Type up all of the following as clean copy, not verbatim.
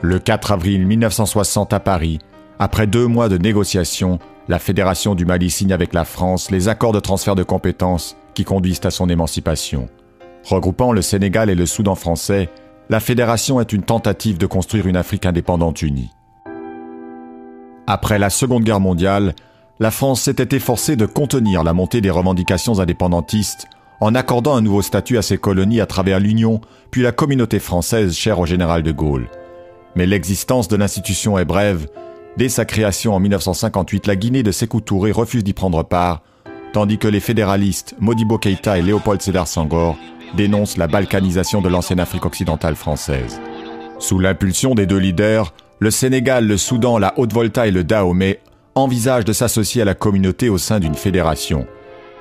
Le 4 avril 1960 à Paris, après 2 mois de négociations, la Fédération du Mali signe avec la France les accords de transfert de compétences qui conduisent à son émancipation. Regroupant le Sénégal et le Soudan français, la Fédération est une tentative de construire une Afrique indépendante unie. Après la Seconde Guerre mondiale, la France s'était efforcée de contenir la montée des revendications indépendantistes en accordant un nouveau statut à ses colonies à travers l'Union, puis la communauté française chère au général de Gaulle. Mais l'existence de l'institution est brève. Dès sa création en 1958, la Guinée de Sékou Touré refuse d'y prendre part, tandis que les fédéralistes Modibo Keïta et Léopold Sédar Senghor dénoncent la balkanisation de l'ancienne Afrique occidentale française. Sous l'impulsion des deux leaders, le Sénégal, le Soudan, la Haute-Volta et le Dahomey envisagent de s'associer à la communauté au sein d'une fédération.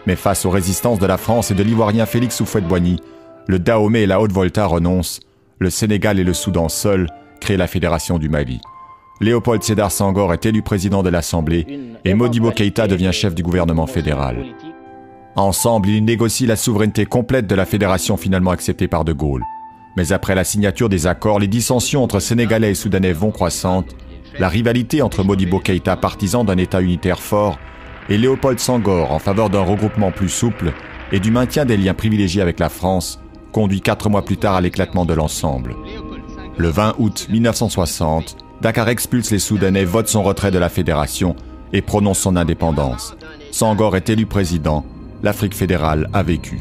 Mais face aux résistances de la France et de l'Ivoirien Félix Houphouët-Boigny, le Dahomey et la Haute-Volta renoncent, le Sénégal et le Soudan seuls créent la Fédération du Mali. Léopold Sédar Senghor est élu président de l'Assemblée et Modibo Keïta devient chef du gouvernement fédéral. Ensemble, ils négocient la souveraineté complète de la fédération finalement acceptée par de Gaulle. Mais après la signature des accords, les dissensions entre Sénégalais et Soudanais vont croissantes, la rivalité entre Modibo Keïta, partisan d'un État unitaire fort, et Léopold Senghor en faveur d'un regroupement plus souple et du maintien des liens privilégiés avec la France, conduit 4 mois plus tard à l'éclatement de l'ensemble. Le 20 août 1960, Dakar expulse les Soudanais, vote son retrait de la fédération et prononce son indépendance. Senghor est élu président. L'Afrique fédérale a vécu.